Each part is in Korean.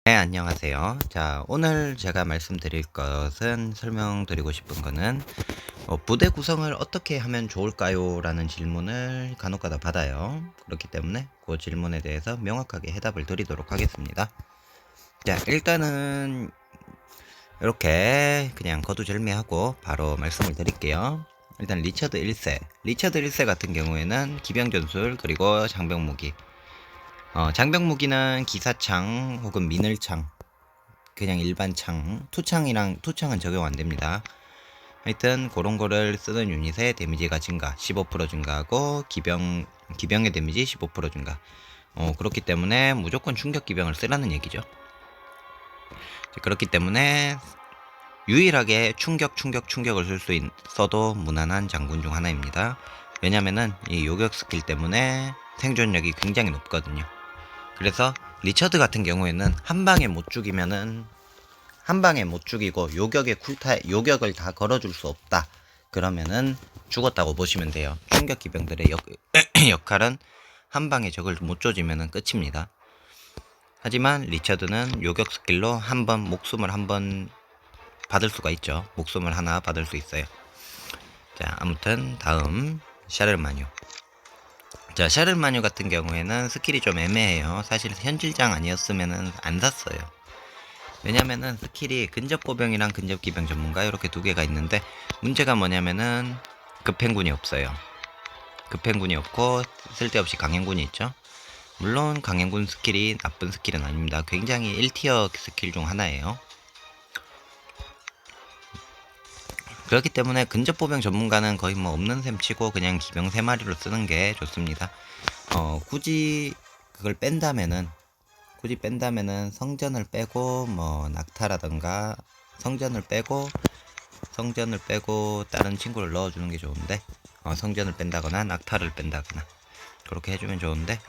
네, 안녕하세요. 자, 오늘 제가 말씀드릴 것은 설명드리고 싶은 거는 부대 구성을 어떻게 하면 좋을까요? 라는 질문을 간혹가다 받아요. 그렇기 때문에 그 질문에 대해서 명확하게 해답을 드리도록 하겠습니다. 자, 일단은 이렇게 그냥 거두절미하고 바로 말씀을 드릴게요. 일단 리처드 1세. 리처드 1세 같은 경우에는 기병전술 그리고 장병무기. 장병무기는 기사창 혹은 미늘창, 그냥 일반 창, 투창은 적용 안 됩니다. 하여튼 그런 거를 쓰는 유닛의 데미지가 증가, 15% 증가하고 기병의 데미지 15% 증가. 그렇기 때문에 무조건 충격 기병을 쓰라는 얘기죠. 그렇기 때문에 유일하게 충격을 쓸 수 있어도 무난한 장군 중 하나입니다. 왜냐면은 이 요격 스킬 때문에 생존력이 굉장히 높거든요. 그래서 리처드 같은 경우에는 한 방에 못 죽이고 요격을 다 걸어줄 수 없다. 그러면은 죽었다고 보시면 돼요. 충격 기병들의 역할은 한 방에 적을 못 조지면은 끝입니다. 하지만 리처드는 요격 스킬로 목숨을 한 번 받을 수가 있죠. 목숨을 하나 받을 수 있어요. 자, 아무튼 다음 샤를마뉴. 자, 샤를마뉴 같은 경우에는 스킬이 좀 애매해요. 사실 현질장 아니었으면은 안 샀어요. 왜냐면은 스킬이 근접보병이랑 근접기병 전문가 이렇게 두 개가 있는데, 문제가 뭐냐면은 급행군이 없어요. 급행군이 없고 쓸데없이 강행군이 있죠. 물론 강행군 스킬이 나쁜 스킬은 아닙니다. 굉장히 1티어 스킬 중 하나예요. 그렇기 때문에 근접보병 전문가는 거의 뭐 없는 셈 치고 그냥 기병 3마리로 쓰는 게 좋습니다. 굳이 그걸 뺀다면은 성전을 빼고 뭐 낙타라던가 성전을 빼고 다른 친구를 넣어주는 게 좋은데, 성전을 뺀다거나 낙타를 뺀다거나 그렇게 해주면 좋은데,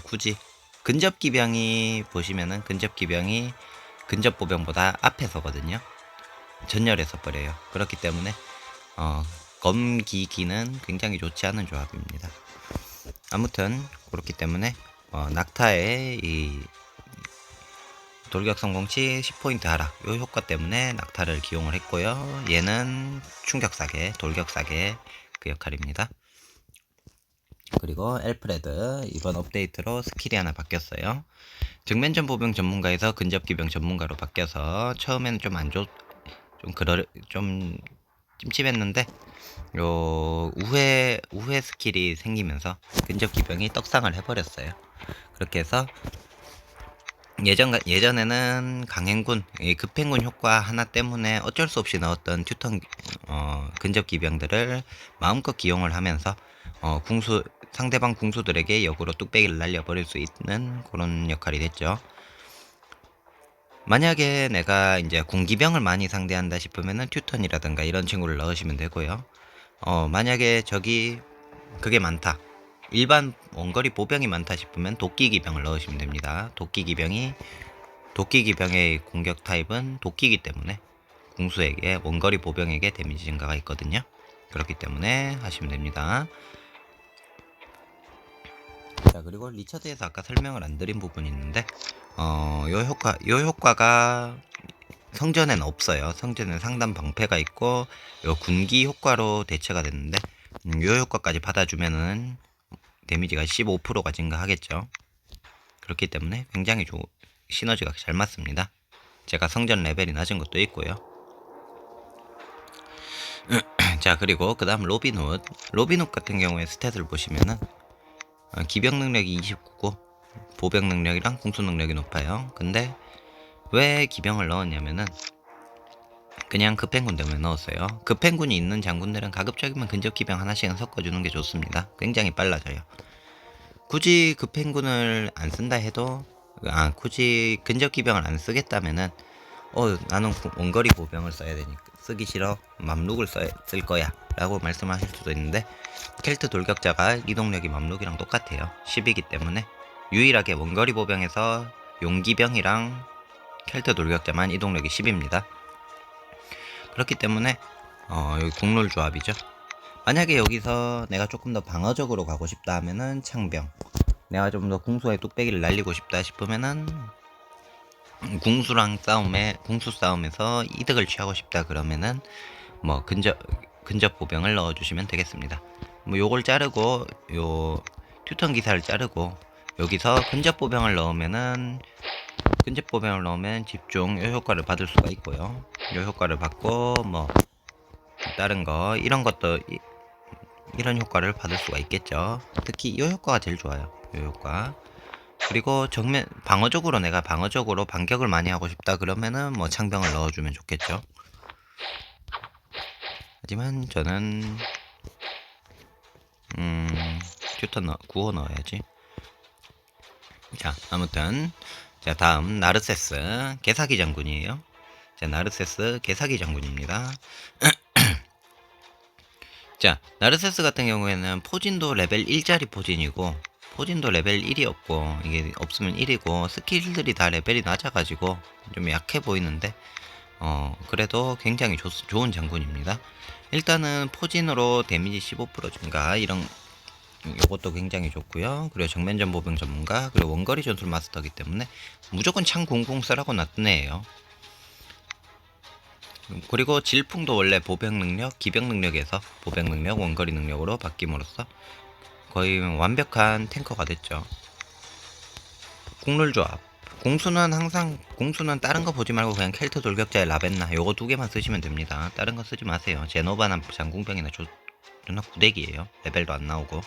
굳이 근접기병이 보시면은 근접기병이 근접보병보다 앞에 서거든요. 전열에서 버려요. 그렇기 때문에 검기기는 굉장히 좋지 않은 조합입니다. 아무튼 그렇기 때문에 낙타의 이 돌격 성공 시 10포인트 하락, 요 효과 때문에 낙타를 기용을 했고요. 얘는 충격사계, 돌격사계 그 역할입니다. 그리고 엘프레드 이번 업데이트로 스킬이 하나 바뀌었어요. 정면전 보병 전문가에서 근접기병 전문가로 바뀌어서 처음에는 좀 찜찜했는데, 요 우회 스킬이 생기면서 근접기병이 떡상을 해버렸어요. 그렇게 해서 예전에는 강행군, 급행군 효과 하나 때문에 어쩔 수 없이 넣었던 튜턴 근접 기병들을 마음껏 기용을 하면서 상대방 궁수들에게 역으로 뚝배기를 날려버릴 수 있는 그런 역할이 됐죠. 만약에 내가 이제 궁기병을 많이 상대한다 싶으면은 튜턴이라든가 이런 친구를 넣으시면 되고요. 만약에 그게 많다, 일반 원거리 보병이 많다 싶으면 도끼기병을 넣으시면 됩니다. 도끼기병의 공격 타입은 도끼기 때문에 원거리 보병에게 데미지 증가가 있거든요. 그렇기 때문에 하시면 됩니다. 자, 그리고 리처드에서 아까 설명을 안 드린 부분이 있는데, 요 효과가 성전에는 없어요. 성전에는 상단 방패가 있고 요 군기 효과로 대체가 됐는데, 요 효과까지 받아주면은 데미지가 15%가 증가하겠죠. 그렇기 때문에 굉장히 시너지가 잘 맞습니다. 제가 성전 레벨이 낮은 것도 있고요. 자, 그리고 그 다음 로빈훗 같은 경우에 스탯을 보시면은 기병 능력이 29고 보병 능력이랑 공수 능력이 높아요. 근데 왜 기병을 넣었냐면은 그냥 급행군 때문에 넣었어요. 급행군이 있는 장군들은 가급적이면 근접 기병 하나씩은 섞어주는 게 좋습니다. 굉장히 빨라져요. 굳이 급행군을 안 쓴다 해도, 굳이 근접 기병을 안 쓰겠다면은 나는 원거리 보병을 써야 되니까 쓰기 싫어, 맘룩을 쓸 거야 라고 말씀하실 수도 있는데, 켈트 돌격자가 이동력이 맘룩이랑 똑같아요. 10이기 때문에 유일하게 원거리 보병에서 용기병이랑 켈트 돌격자만 이동력이 10입니다. 그렇기 때문에 여기 국룰 조합이죠. 만약에 여기서 내가 조금 더 방어적으로 가고 싶다 하면은 창병, 내가 좀 더 궁수의 뚝배기를 날리고 싶다 싶으면은 궁수 싸움에서 이득을 취하고 싶다 그러면은 뭐 근접 보병을 넣어주시면 되겠습니다. 뭐 요걸 자르고 요 튜턴 기사를 자르고 여기서 근접 보병을 넣으면 집중 요 효과를 받을 수가 있고요. 요 효과를 받고 뭐 다른 거 이런 효과를 받을 수가 있겠죠. 특히 이 효과가 제일 좋아요. 이 효과. 그리고 내가 방어적으로 반격을 많이 하고 싶다 그러면은 뭐 창병을 넣어주면 좋겠죠. 하지만 저는 구호 넣어야지. 자, 아무튼 자, 다음 나르세스 개사기 장군이에요. 자, 나르세스 개사기 장군입니다. 자, 나르세스 같은 경우에는 포진도 레벨 1짜리 포진도 레벨 1이었고 이게 없으면 1이고 스킬들이 다 레벨이 낮아가지고 좀 약해 보이는데 그래도 굉장히 좋은 장군입니다. 일단은 포진으로 데미지 15% 증가 요것도 굉장히 좋고요. 그리고 정면전 보병 전문가 그리고 원거리 전술 마스터이기 때문에 무조건 창 공공 쓰라고 놨던 애예요. 그리고 질풍도 원래 보병 능력, 기병 능력에서 보병 능력, 원거리 능력으로 바뀜으로써 거의 완벽한 탱커가 됐죠. 국룰 조합. 공수는 다른 거 보지 말고 그냥 켈트 돌격자의 라벤나 요거 두 개만 쓰시면 됩니다. 다른 거 쓰지 마세요. 제노바나 장궁병이나 존나 구대기예요. 레벨도 안 나오고.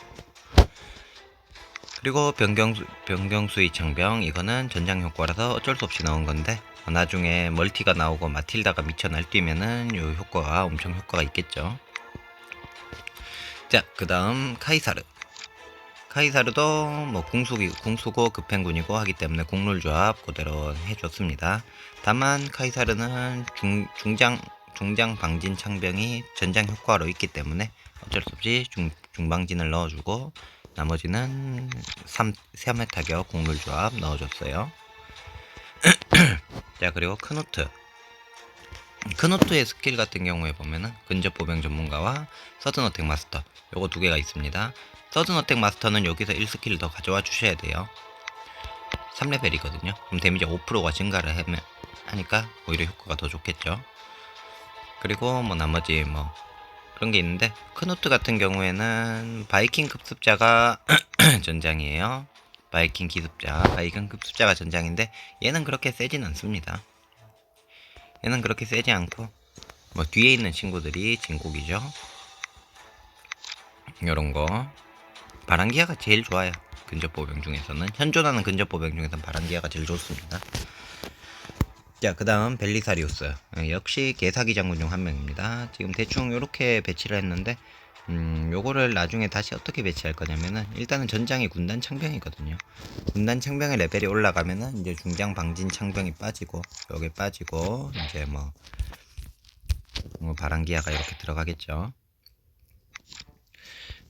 그리고 변경수의 창병 이거는 전장 효과라서 어쩔 수 없이 나온 건데 나중에 멀티가 나오고 마틸다가 미쳐 날뛰면은 요 효과가 엄청 효과가 있겠죠. 자, 그 다음 카이사르도 뭐 궁수고 급행군이고 하기 때문에 국룰 조합 그대로 해줬습니다. 다만 카이사르는 중장 방진 창병이 전장 효과로 있기 때문에 어쩔 수 없이 중방진을 넣어주고 나머지는 3회 타격 국룰 조합 넣어줬어요. 자, 그리고 크노트의 스킬 같은 경우에 보면은 근접 보병 전문가와 서든 어택 마스터 요거 두 개가 있습니다. 서든 어택 마스터는 여기서 1스킬 더 가져와 주셔야 돼요. 3레벨이거든요. 그럼 데미지 5%가 증가를 하니까 오히려 효과가 더 좋겠죠. 그리고 뭐 나머지 뭐 그런 게 있는데 크노트 같은 경우에는 바이킹 급습자가 전장이에요. 바이킹 급습자가 전장인데 얘는 그렇게 세진 않습니다. 얘는 그렇게 세지 않고 뭐 뒤에 있는 친구들이 진국이죠. 요런거 바람기아가 제일 좋아요. 근접보병 중에서는 현존하는 근접보병 중에서는 바람기아가 제일 좋습니다. 자, 그 다음 벨리사리우스 역시 개사기 장군 중 한 명입니다. 지금 대충 요렇게 배치를 했는데 요거를 나중에 다시 어떻게 배치할 거냐면은 일단은 전장이 군단 창병이거든요. 군단 창병의 레벨이 올라가면은 이제 중장 방진 창병이 빠지고 여기 빠지고 이제 뭐 바람기아가 이렇게 들어가겠죠.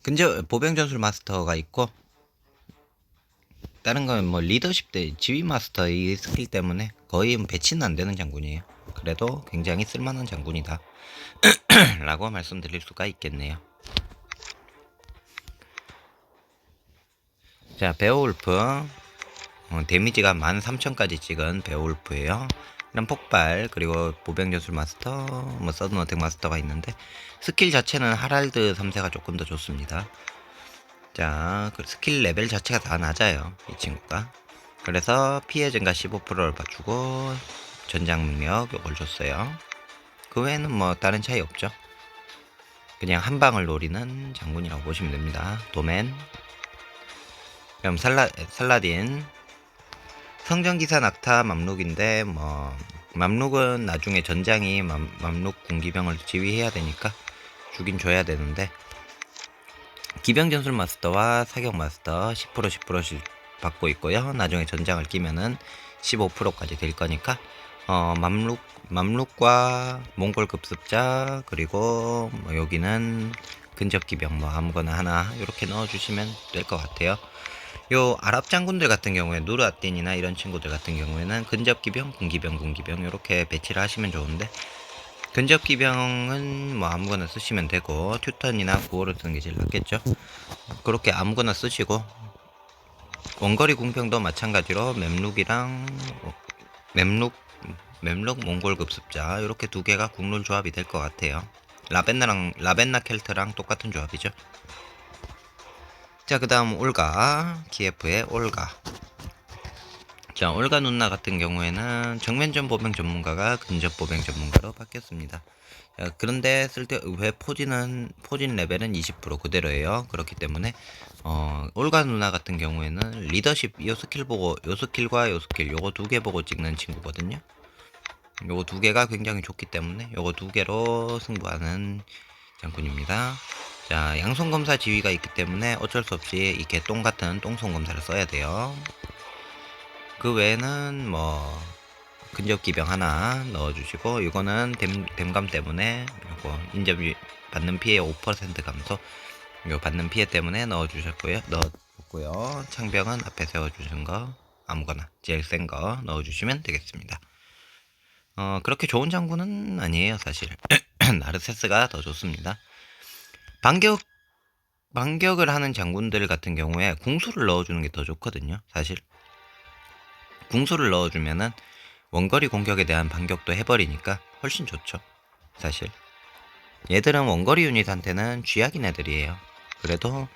근접 보병 전술 마스터가 있고 다른 건 뭐 리더십 때 지휘 마스터 이 스킬 때문에 거의 배치는 안 되는 장군이에요. 그래도 굉장히 쓸만한 장군이다 라고 말씀드릴 수가 있겠네요. 자, 베어울프 데미지가 13,000까지 찍은 베어울프예요. 이런 폭발 그리고 보병 전술 마스터 뭐 서든 어택 마스터가 있는데 스킬 자체는 하랄드 3세가 조금 더 좋습니다. 자, 그 스킬 레벨 자체가 다 낮아요. 이 친구가. 그래서 피해 증가 15%를 맞추고 전장 능력 요걸 줬어요. 그 외에는 뭐 다른 차이 없죠. 그냥 한 방을 노리는 장군이라고 보시면 됩니다. 도맨. 그럼 살라딘. 성전기사 낙타 맘룩인데 뭐 맘룩은 나중에 전장이 맘룩 군기병을 지휘해야 되니까 주긴 줘야 되는데 기병 전술 마스터와 사격 마스터 10%씩 받고 있고요. 나중에 전장을 끼면은 15%까지 될 거니까 맘룩과 몽골 급습자 그리고 뭐 여기는 근접 기병 뭐 아무거나 하나 이렇게 넣어주시면 될 것 같아요. 요 아랍 장군들 같은 경우에 누르아딘이나 이런 친구들 같은 경우에는 근접 기병, 군기병 이렇게 배치를 하시면 좋은데 근접 기병은 뭐 아무거나 쓰시면 되고 튜턴이나 구호를 쓰는 게 제일 낫겠죠. 그렇게 아무거나 쓰시고 원거리 궁병도 마찬가지로 맵룩이랑 mem록 mem록 몽골 급습자 이렇게 두 개가 국룰 조합이 될 것 같아요. 라벤나 켈트랑 똑같은 조합이죠. 자, 그다음 올가 키예프의 올가. 자, 올가 누나 같은 경우에는 정면전 보병 전문가가 근접 보병 전문가로 바뀌었습니다. 자, 그런데 왜 포진 레벨은 20% 그대로예요. 그렇기 때문에 올가 누나 같은 경우에는 리더십 요 스킬 보고 요 스킬과 요 스킬 요거 두 개 보고 찍는 친구거든요. 요거 두 개가 굉장히 좋기 때문에 요거 두 개로 승부하는 장군입니다. 자, 양손 검사 지위가 있기 때문에 어쩔 수 없이 이 개똥 같은 똥손 검사를 써야 돼요. 그 외에는 뭐 근접 기병 하나 넣어주시고, 이거는 댐감 때문에 요거 인접 받는 피해 5% 감소, 요 받는 피해 때문에 넣어줬고요. 창병은 앞에 세워주신 거 아무거나 제일 센 거 넣어주시면 되겠습니다. 그렇게 좋은 장군은 아니에요 사실. 나르세스가 더 좋습니다. 반격을 하는 장군들 같은 경우에 궁수를 넣어주는 게 더 좋거든요 사실. 궁수를 넣어주면은 원거리 공격에 대한 반격도 해버리니까 훨씬 좋죠 사실. 얘들은 원거리 유닛한테는 쥐약인 애들이에요. 그래도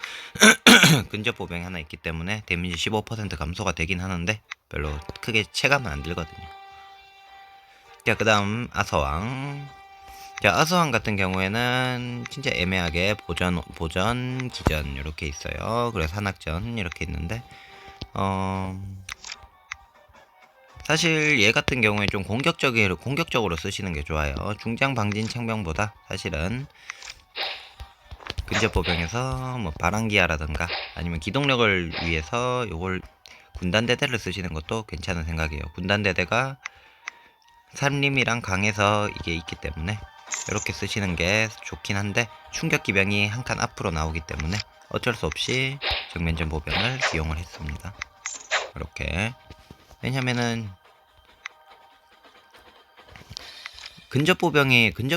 근접 보병이 하나 있기 때문에 데미지 15% 감소가 되긴 하는데 별로 크게 체감은 안 들거든요. 자, 그 다음 아서왕. 자, 아서왕 같은 경우에는 진짜 애매하게 보전, 기전 이렇게 있어요. 그래서 산악전 이렇게 있는데 사실 얘 같은 경우에 좀 공격적으로 쓰시는 게 좋아요. 중장 방진 창병보다 사실은 근접 보병에서 뭐 바람기아라든가 아니면 기동력을 위해서 요걸 군단대대를 쓰시는 것도 괜찮은 생각이에요. 군단대대가 산림이랑 강에서 이게 있기 때문에 이렇게 쓰시는 게 좋긴 한데, 충격기병이 한 칸 앞으로 나오기 때문에 어쩔 수 없이 정면전 보병을 이용을 했습니다. 이렇게. 왜냐면은 근접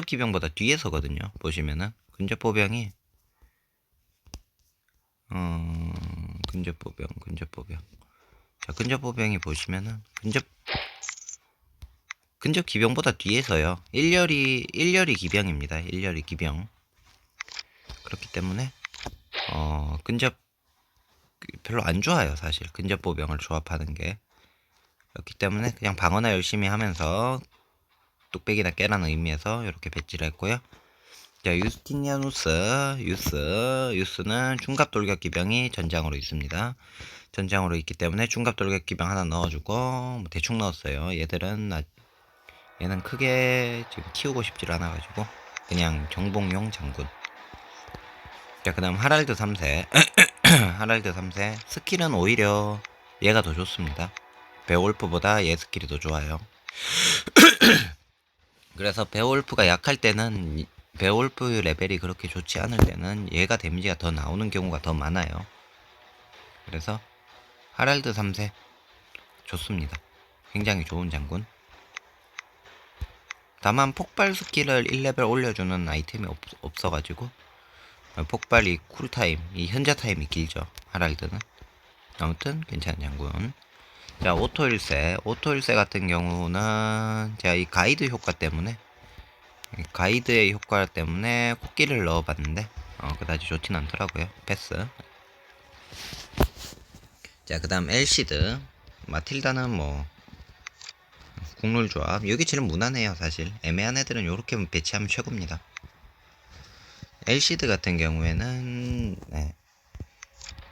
기병보다 뒤에 서거든요. 보시면은 근접 보병이 근접 보병. 자, 근접 보병이 보시면은 근접 기병보다 뒤에서요. 1렬이 기병입니다. 1렬이 기병. 그렇기 때문에 근접 별로 안 좋아요, 사실. 근접 보병을 조합하는 게. 그렇기 때문에 그냥 방어나 열심히 하면서 뚝배기나 깨라는 의미에서 이렇게 배치를 했고요. 자, 유스는 중갑 돌격 기병이 전장으로 있습니다. 전장으로 있기 때문에 중갑 돌격 기병 하나 넣어주고, 뭐 대충 넣었어요. 얘는 크게 지금 키우고 싶질 않아가지고 그냥 정복용 장군. 자, 그 다음 하랄드 3세. 하랄드 3세 스킬은 오히려 얘가 더 좋습니다. 베올프보다 얘 스킬이 더 좋아요. 그래서 베올프가 약할 때는, 베올프 레벨이 그렇게 좋지 않을 때는 얘가 데미지가 더 나오는 경우가 더 많아요. 그래서 하랄드 3세 좋습니다. 굉장히 좋은 장군. 다만 폭발 스킬을 1레벨 올려주는 아이템이 없어가지고 폭발이 쿨타임, 이 현자 타임이 길죠 하랄드는. 아무튼 괜찮은 장군. 자, 오토일세 같은 경우는 제가 이 가이드의 효과 때문에 코끼리를 넣어봤는데 그다지 좋진 않더라고요. 패스. 자, 그 다음 엘시드. 마틸다는 뭐 국룰 조합. 여기 제일 무난해요 사실. 애매한 애들은 요렇게 배치하면 최고입니다. 엘시드 같은 경우에는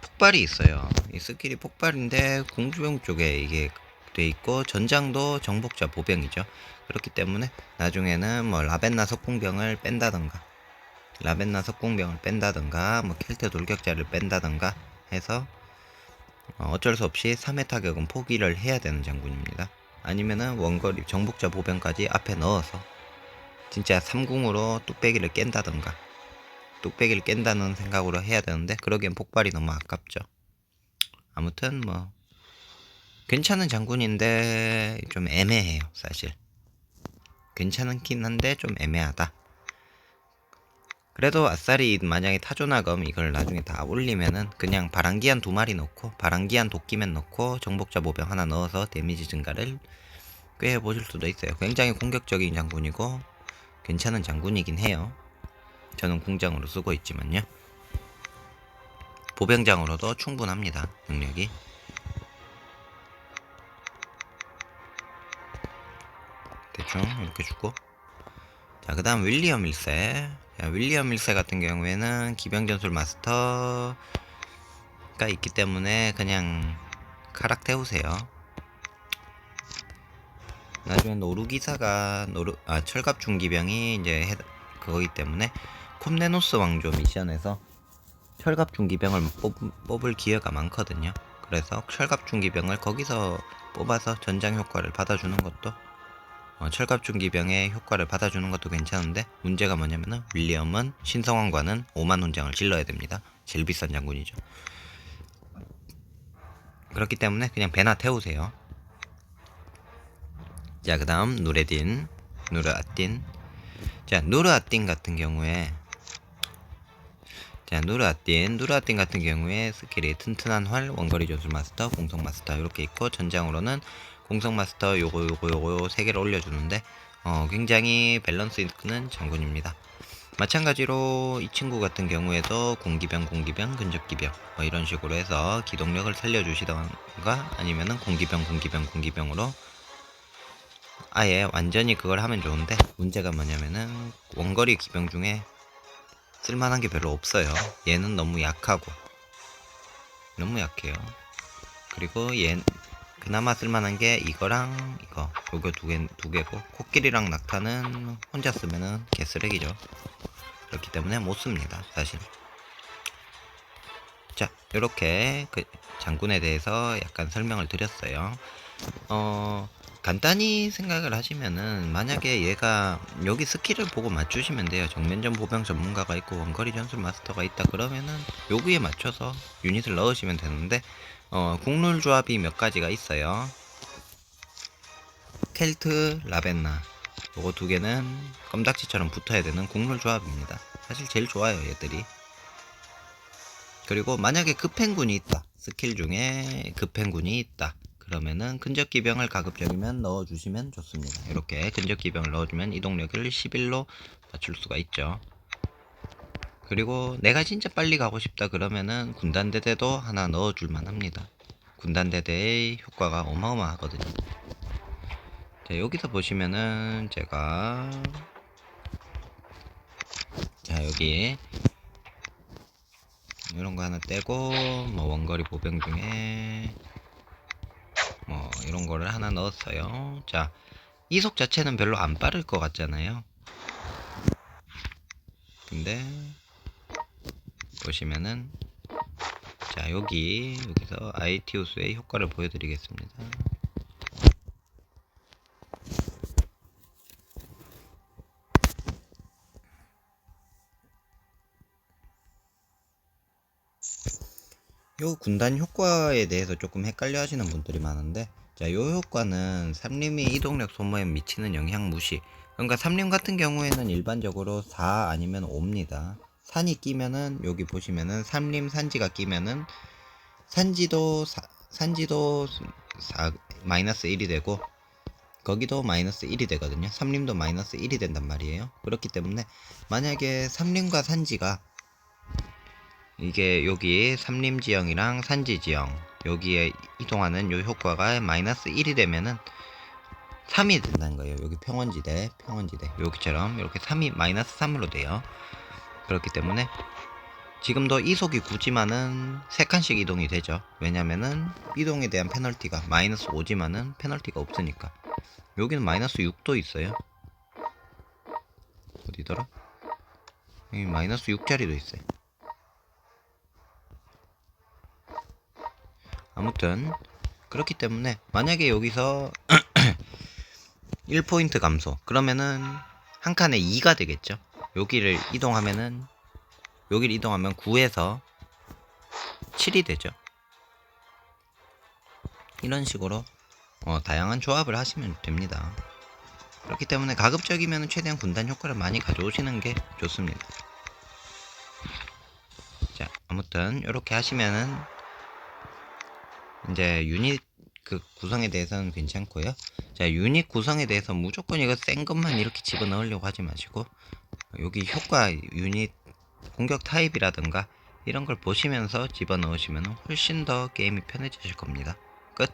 폭발이 있어요. 이 스킬이 폭발인데 공주병 쪽에 이게 돼 있고, 전장도 정복자 보병이죠. 그렇기 때문에 나중에는 뭐 라벤나 석궁병을 뺀다던가 뭐 켈트 돌격자를 뺀다던가 해서 어쩔 수 없이 3회 타격은 포기를 해야 되는 장군입니다. 아니면은 원거리 정복자 보병까지 앞에 넣어서 진짜 3궁으로 뚝배기를 깬다는 생각으로 해야 되는데, 그러기엔 폭발이 너무 아깝죠. 아무튼 뭐 괜찮은 장군인데 좀 애매해요 사실. 괜찮긴 한데 좀 애매하다. 그래도 아싸리 만약에 타조나검 이걸 나중에 다 올리면은 그냥 바람기한 2마리 넣고 바람기한 도끼맨 넣고 정복자 보병 하나 넣어서 데미지 증가를 꽤 해보실 수도 있어요. 굉장히 공격적인 장군이고 괜찮은 장군이긴 해요. 저는 공장으로 쓰고 있지만요. 보병장으로도 충분합니다. 능력이. 대충 이렇게 주고, 자, 그 다음 윌리엄 1세. 자, 윌리엄 1세 같은 경우에는 기병전술 마스터가 있기 때문에 그냥 카락 태우세요. 나중에 노루기사가 철갑 중기병이 이제 그거기 때문에 콤네노스 왕조 미션에서 철갑 중기병을 뽑을 기회가 많거든요. 그래서 철갑 중기병을 거기서 뽑아서 전장 효과를 받아주는 것도 철갑 중기병의 효과를 받아주는 것도 괜찮은데, 문제가 뭐냐면은 윌리엄은 신성왕과는 5만 훈장을 질러야 됩니다. 제일 비싼 장군이죠. 그렇기 때문에 그냥 배나 태우세요. 자, 그 다음 누르아딘. 자, 누르아딘 같은 경우에 누르아딘 같은 경우에 스킬이 튼튼한 활, 원거리 전술 마스터, 공성 마스터 이렇게 있고, 전장으로는 공성 마스터 요거 3개를 올려주는데 굉장히 밸런스 있는 장군입니다. 마찬가지로 이 친구 같은 경우에도 공기병, 근접기병 이런 식으로 해서 기동력을 살려주시던가, 아니면은 공기병으로 아예 완전히 그걸 하면 좋은데, 문제가 뭐냐면은 원거리 기병 중에 쓸만한 게 별로 없어요. 얘는 너무 약해요. 그리고 얘 그나마 쓸만한 게 이거랑 요거 두 개고, 코끼리랑 낙타는 혼자 쓰면은 개쓰레기죠. 그렇기 때문에 못 씁니다, 사실. 자, 이렇게 그 장군에 대해서 약간 설명을 드렸어요. 간단히 생각을 하시면은, 만약에 얘가 여기 스킬을 보고 맞추시면 돼요. 정면전 보병 전문가가 있고 원거리 전술 마스터가 있다 그러면은 여기에 맞춰서 유닛을 넣으시면 되는데, 국룰 조합이 몇 가지가 있어요. 켈트, 라벤나 요거 두 개는 껌딱지처럼 붙어야 되는 국룰 조합입니다. 사실 제일 좋아요, 얘들이. 그리고 만약에 급행군이 있다, 스킬 중에 급행군이 있다 그러면은 근접기병을 가급적이면 넣어주시면 좋습니다. 이렇게 근접기병을 넣어주면 이동력을 11로 맞출 수가 있죠. 그리고 내가 진짜 빨리 가고 싶다 그러면은 군단대대도 하나 넣어줄만 합니다. 군단대대의 효과가 어마어마하거든요. 자, 여기서 보시면은 제가 여기 이런 거 하나 떼고, 원거리 보병 중에 이런 거를 하나 넣었어요. 자, 이속 자체는 별로 안 빠를 것 같잖아요. 근데 보시면은, 자, 여기서 아이티오스의 효과를 보여드리겠습니다. 요 군단 효과에 대해서 조금 헷갈려 하시는 분들이 많은데, 자, 요 효과는 삼림이 이동력 소모에 미치는 영향 무시. 그러니까 삼림 같은 경우에는 일반적으로 4 아니면 5입니다. 산이 끼면은, 여기 보시면은 삼림 산지가 끼면은 산지도 마이너스 1이 되고, 거기도 마이너스 1이 되거든요. 삼림도 마이너스 1이 된단 말이에요. 그렇기 때문에 만약에 삼림과 산지가, 이게 여기 삼림지형이랑 산지지형 여기에 이동하는 요 효과가 마이너스 1이 되면은 3이 된다는 거예요. 여기 평원지대 여기처럼 이렇게 3이 마이너스 3으로 돼요. 그렇기 때문에 지금도 이속이 9지만은 3칸씩 이동이 되죠. 왜냐면은 이동에 대한 페널티가 마이너스 5지만은 페널티가 없으니까. 여기는 마이너스 6도 있어요. 어디더라? 여기 마이너스 6짜리도 있어요. 아무튼 그렇기 때문에 만약에 여기서 1포인트 감소 그러면은 한 칸에 2가 되겠죠. 여기를 이동하면 9에서 7이 되죠. 이런 식으로 다양한 조합을 하시면 됩니다. 그렇기 때문에 가급적이면 최대한 군단 효과를 많이 가져오시는 게 좋습니다. 자, 아무튼 이렇게 하시면은 이제 유닛 그 구성에 대해서는 괜찮고요. 자, 유닛 구성에 대해서 무조건 이거 센 것만 이렇게 집어넣으려고 하지 마시고 여기 효과 유닛 공격 타입이라든가 이런 걸 보시면서 집어넣으시면 훨씬 더 게임이 편해지실 겁니다. 끝.